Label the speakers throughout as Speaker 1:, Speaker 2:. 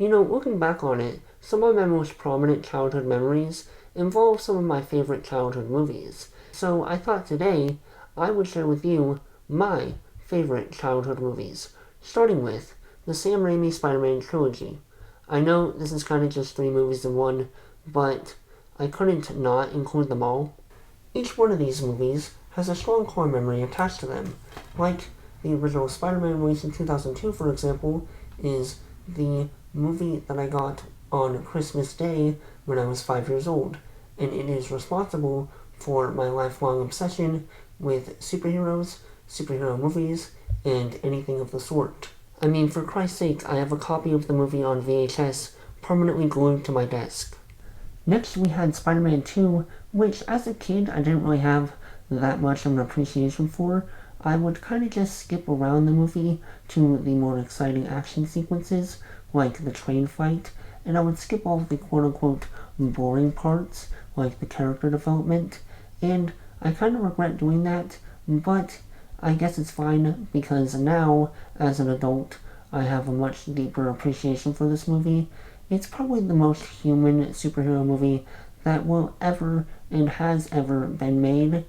Speaker 1: Looking back on it, some of my most prominent childhood memories involve some of my favorite childhood movies. So I thought today I would share with you my favorite childhood movies, starting with the Sam Raimi Spider-Man trilogy. I know this is kind of just three movies in one, but I couldn't not include them all. Each one of these movies has a strong core memory attached to them. Like the original Spider-Man released in 2002, for example, is the movie that I got on Christmas Day when I was 5 years old, and it is responsible for my lifelong obsession with superheroes, superhero movies, and anything of the sort. I mean, for Christ's sake, I have a copy of the movie on VHS permanently glued to my desk. Next, we had Spider-Man 2, which as a kid I didn't really have that much of an appreciation for. I would kind of just skip around the movie to the more exciting action sequences, like the train fight, and I would skip all of the quote-unquote boring parts, like the character development, and I kind of regret doing that, but I guess it's fine because now, as an adult, I have a much deeper appreciation for this movie. It's probably the most human superhero movie that will ever and has ever been made,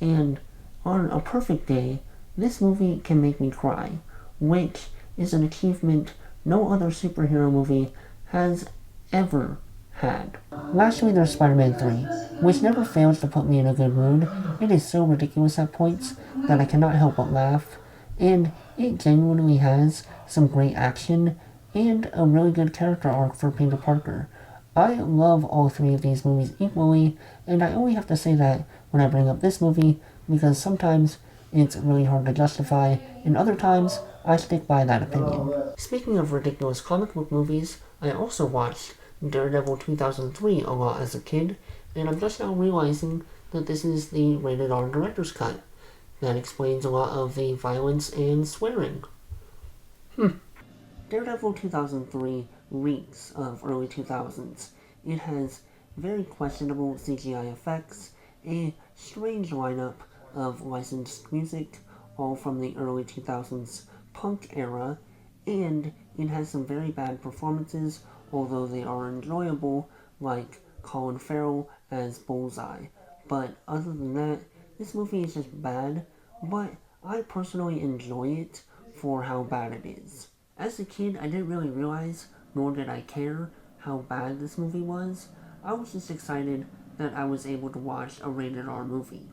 Speaker 1: and on a perfect day, this movie can make me cry, which is an achievement no other superhero movie has ever had. Lastly, there's Spider-Man 3, which never fails to put me in a good mood. It is so ridiculous at points that I cannot help but laugh, and it genuinely has some great action and a really good character arc for Peter Parker. I love all three of these movies equally, and I only have to say that when I bring up this movie because sometimes it's really hard to justify, and other times I stick by that opinion. Speaking of ridiculous comic book movies, I also watched Daredevil 2003 a lot as a kid, and I'm just now realizing that this is the rated R director's cut. That explains a lot of the violence and swearing. Daredevil 2003 reeks of early 2000s. It has very questionable CGI effects, a strange lineup of licensed music, all from the early 2000s punk era, and it has some very bad performances, although they are enjoyable, like Colin Farrell as Bullseye. But other than that, this movie is just bad, but I personally enjoy it for how bad it is. As a kid, I didn't really realize, nor did I care, how bad this movie was. I was just excited that I was able to watch a rated R movie.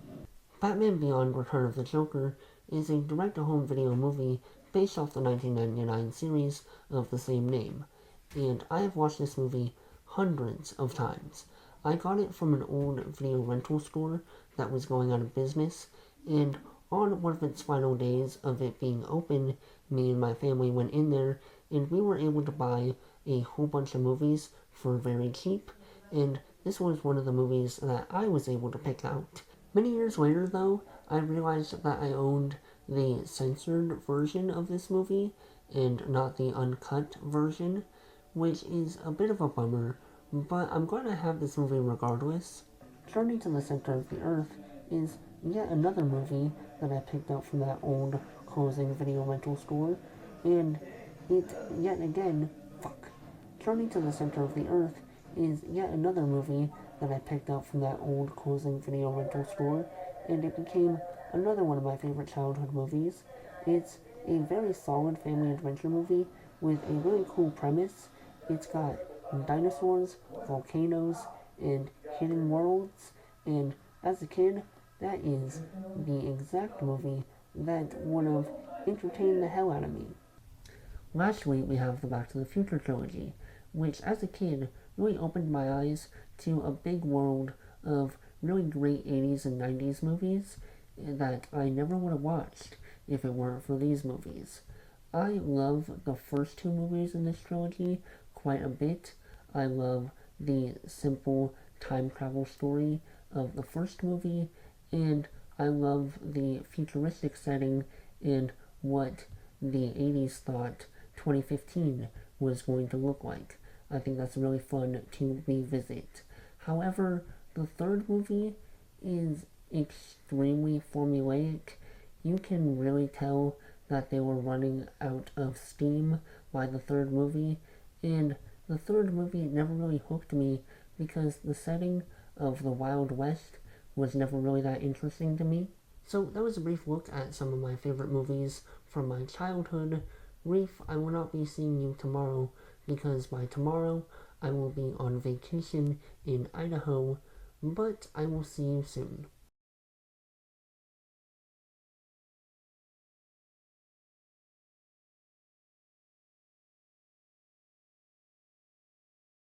Speaker 1: Batman Beyond Return of the Joker is a direct-to-home video movie based off the 1999 series of the same name, and I have watched this movie hundreds of times. I got it from an old video rental store that was going out of business, and on one of its final days of it being open, me and my family went in there, and we were able to buy a whole bunch of movies for very cheap, and this was one of the movies that I was able to pick out. Many years later, though, I realized that I owned the censored version of this movie and not the uncut version, which is a bit of a bummer, but I'm going to have this movie regardless. Journey to the Center of the Earth is yet another movie that I picked out from that old closing video rental store, and it yet again, Journey to the Center of the Earth is yet another movie that I picked up from that old closing video rental store, and it became another one of my favorite childhood movies. It's a very solid family adventure movie with a really cool premise. It's got dinosaurs, volcanoes, and hidden worlds, and as a kid, that is the exact movie that would have entertained the hell out of me. Lastly, we have the Back to the Future trilogy, which as a kid really opened my eyes to a big world of really great 80s and 90s movies that I never would have watched if it weren't for these movies. I love the first two movies in this trilogy quite a bit. I love the simple time travel story of the first movie, and I love the futuristic setting and what the 80s thought 2015 was going to look like. I think that's really fun to revisit. However, the third movie is extremely formulaic. You can really tell that they were running out of steam by the third movie, And the third movie never really hooked me because the setting of the Wild West was never really that interesting to me. So that was a brief look at some of my favorite movies from my childhood. Reef, I will not be seeing you tomorrow because by tomorrow I will be on vacation in Idaho, but I will see you soon.